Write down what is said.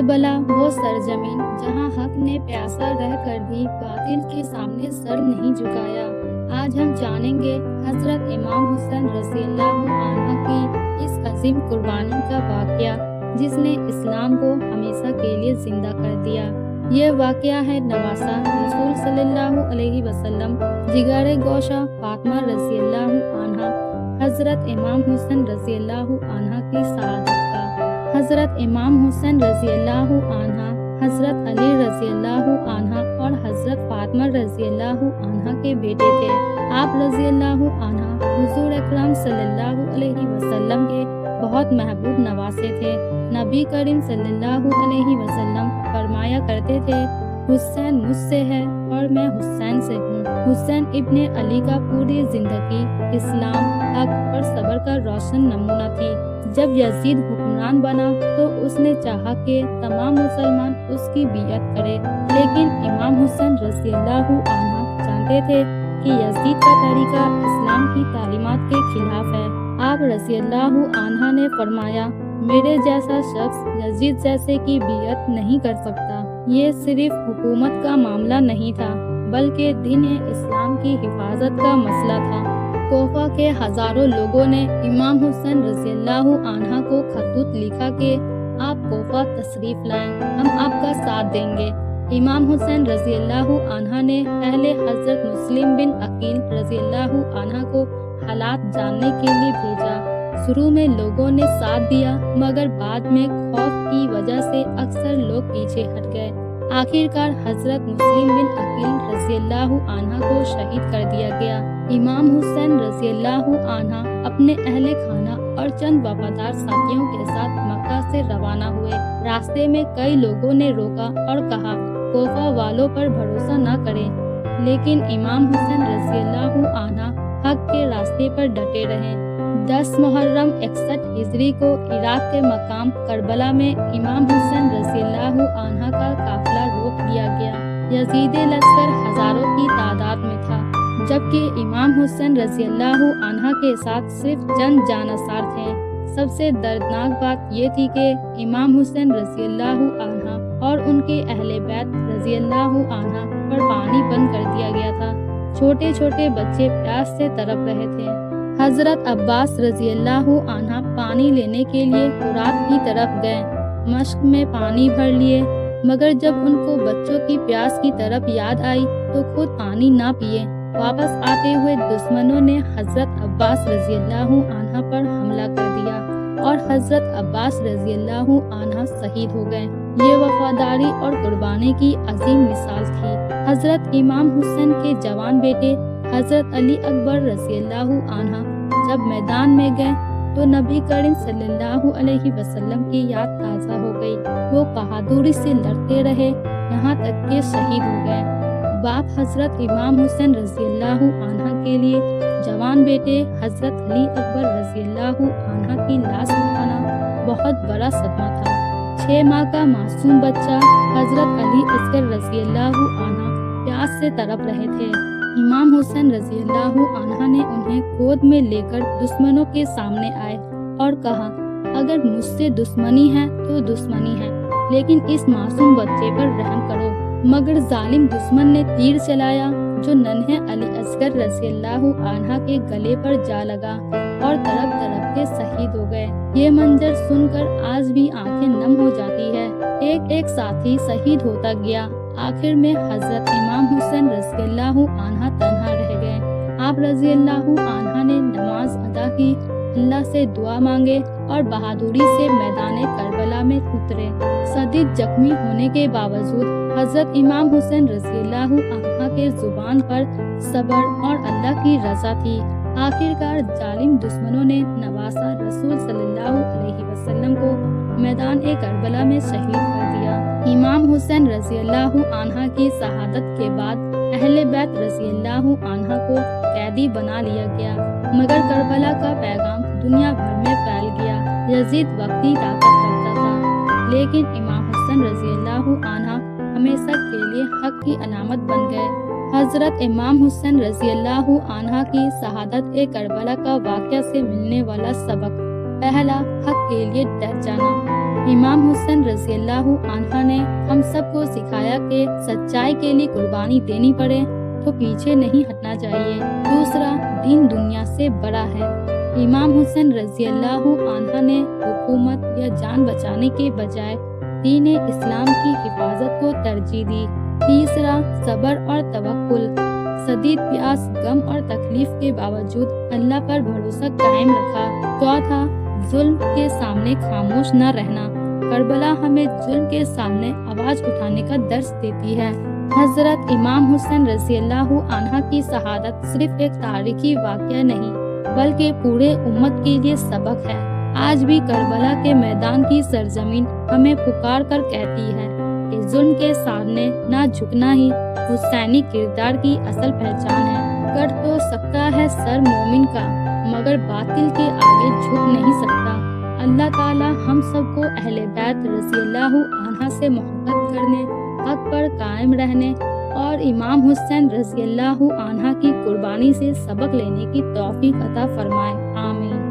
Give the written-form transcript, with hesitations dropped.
کربلا وہ سرزمین جہاں حق نے پیاسا رہ کر بھی باطل کے سامنے سر نہیں جھکایا۔ آج ہم جانیں گے حضرت امام حسین رضی اللہ عنہ کی اس عظیم قربانی کا واقعہ جس نے اسلام کو ہمیشہ کے لیے زندہ کر دیا۔ یہ واقعہ ہے نواسہ رسول صلی اللہ علیہ وسلم جگر گوشہ فاطمہ رضی اللہ عنہ حضرت امام حسین رضی اللہ عنہ کی سعادت کا۔ حضرت امام حسین رضی اللہ عنہ حضرت علی رضی اللہ عنہ اور حضرت فاطمہ رضی اللہ عنہ کے بیٹے تھے۔ آپ رضی اللہ عنہ حضور اکرم صلی اللہ علیہ وسلم کے بہت محبوب نواسے تھے۔ نبی کریم صلی اللہ علیہ وسلم فرمایا کرتے تھے، حسین مجھ سے ہے اور میں حسین سے ہوں۔ حسین ابن علی کا پوری زندگی اسلام، حق اور صبر کا روشن نمونہ تھی۔ جب یزید حکمران بنا تو اس نے چاہا کہ تمام مسلمان اس کی بیعت کرے، لیکن امام حسین رضی اللہ عنہ جانتے تھے کہ یزید کا طریقہ اسلام کی تعلیمات کے خلاف ہے۔ آپ رضی اللہ عنہ نے فرمایا، میرے جیسا شخص یزید جیسے کی بیعت نہیں کر سکتا۔ یہ صرف حکومت کا معاملہ نہیں تھا بلکہ دین اسلام کی حفاظت کا مسئلہ تھا۔ کوفہ کے ہزاروں لوگوں نے امام حسین رضی اللہ عنہ کو خطوط لکھا کہ آپ کوفہ تشریف لائیں، ہم آپ کا ساتھ دیں گے۔ امام حسین رضی اللہ عنہ نے پہلے حضرت مسلم بن عقیل رضی اللہ عنہ کو حالات جاننے کے لیے بھیجا۔ شروع میں لوگوں نے ساتھ دیا مگر بعد میں خوف کی وجہ سے اکثر لوگ پیچھے ہٹ گئے۔ آخرکار حضرت مسلم بن عقیل رضی اللہ عنہ کو شہید کر دیا گیا۔ امام حسین رضی اللہ عنہ اپنے اہل خانہ اور چند وفادار ساتھیوں کے ساتھ مکہ سے روانہ ہوئے۔ راستے میں کئی لوگوں نے روکا اور کہا، کوفہ والوں پر بھروسہ نہ کریں، لیکن امام حسین رضی اللہ عنہ حق کے راستے پر ڈٹے رہے۔ 10 محرم 61 ہجری کو عراق کے مقام کربلا میں امام حسین رضی اللہ عنہ کا قافلہ روک دیا گیا۔ یزیدی لشکر ہزاروں کی تعداد میں تھا جبکہ امام حسین رضی اللہ عنہ کے ساتھ صرف چند جانثار تھے۔ سب سے دردناک بات یہ تھی کہ امام حسین رضی اللہ عنہ اور ان کے اہل بیت رضی اللہ عنہ پر پانی بند کر دیا گیا تھا۔ چھوٹے چھوٹے بچے پیاس سے تڑپ رہے تھے۔ حضرت عباس رضی اللہ عنہ پانی لینے کے لیے فرات کی طرف گئے، مشک میں پانی بھر لیے، مگر جب ان کو بچوں کی پیاس کی طرف یاد آئی تو خود پانی نہ پیے۔ واپس آتے ہوئے دشمنوں نے حضرت عباس رضی اللہ عنہ پر حملہ کر دیا اور حضرت عباس رضی اللہ عنہ شہید ہو گئے۔ یہ وفاداری اور قربانی کی عظیم مثال تھی۔ حضرت امام حسین کے جوان بیٹے حضرت علی اکبر رضی اللہ عنہ جب میدان میں گئے تو نبی کریم صلی اللہ علیہ وسلم کی یاد تازہ ہو گئی۔ وہ بہادری سے لڑتے رہے یہاں تک کہ شہید ہو گئے۔ باپ حضرت امام حسین رضی اللہ عنہ کے لیے جوان بیٹے حضرت علی اکبر رضی اللہ عنہ کی لاش اٹھانا بہت بڑا صدمہ تھا۔ 6 ماہ کا معصوم بچہ حضرت علی اصغر رضی اللہ عنہ پیاس سے تڑپ رہے تھے۔ امام حسین رضی اللہ عنہ نے انہیں گود میں لے کر دشمنوں کے سامنے آئے اور کہا، اگر مجھ سے دشمنی ہے تو دشمنی ہے، لیکن اس معصوم بچے پر رحم کرو۔ مگر ظالم دشمن نے تیر چلایا جو ننھے علی اصغر رضی اللہ عنہ کے گلے پر جا لگا اور تڑپ تڑپ کے شہید ہو گئے۔ یہ منظر سن کر آج بھی آنکھیں نم ہو جاتی ہے۔ ایک ایک ساتھی شہید ہوتا گیا۔ آخر میں حضرت امام حسین رضی اللہ عنہ تنہا رہ گئے۔ آپ رضی اللہ عنہ نے نماز ادا کی، اللہ سے دعا مانگے اور بہادری سے میدان کربلا میں اترے۔ شدید زخمی ہونے کے باوجود حضرت امام حسین رضی اللہ عنہ کے زبان پر صبر اور اللہ کی رضا تھی۔ آخرکار ظالم دشمنوں نے نواسہ رسول صلی اللہ علیہ وسلم کو میدان کربلا میں شہید کر دیا۔ امام حسین رضی اللہ عنہ کی شہادت کے بعد اہل بیت رضی اللہ عنہ کو قیدی بنا لیا گیا، مگر کربلا کا پیغام دنیا بھر میں پھیل گیا۔ یزید وقتی طاقت رکھتا تھا، لیکن امام حسین رضی اللہ عنہ ہمیشہ کے لیے حق کی علامت بن گئے۔ حضرت امام حسین رضی اللہ عنہ کی شہادت کربلا کا واقعہ سے ملنے والا سبق: پہلا، حق کے لیے ڈٹ جانا۔ امام حسین رضی اللہ عنہ نے ہم سب کو سکھایا کہ سچائی کے لیے قربانی دینی پڑے تو پیچھے نہیں ہٹنا چاہیے۔ دوسرا، دین دنیا سے بڑا ہے۔ امام حسین رضی اللہ عنہ نے حکومت یا جان بچانے کے بجائے دین اسلام کی حفاظت کو ترجیح دی۔ تیسرا، صبر اور توکل۔ شدید پیاس، غم اور تکلیف کے باوجود اللہ پر بھروسہ قائم رکھا۔ چوتھا، ظلم کے سامنے خاموش نہ رہنا۔ کربلا ہمیں ظلم کے سامنے آواز اٹھانے کا درس دیتی ہے۔ حضرت امام حسین رضی اللہ عنہ کی شہادت صرف ایک تاریخی واقعہ نہیں بلکہ پورے امت کے لیے سبق ہے۔ آج بھی کربلا کے میدان کی سرزمین ہمیں پکار کر کہتی ہے کہ ظلم کے سامنے نہ جھکنا ہی حسینی کردار کی اصل پہچان ہے۔ کٹ تو سکتا ہے سر مومن کا مگر باطل کے آگے جھک نہیں سکتا۔ اللہ تعالی ہم سب کو اہل بیت رضی اللہ عنہ سے محبت کرنے، حق پر قائم رہنے اور امام حسین رضی اللہ عنہ کی قربانی سے سبق لینے کی توفیق عطا فرمائے۔ آمین۔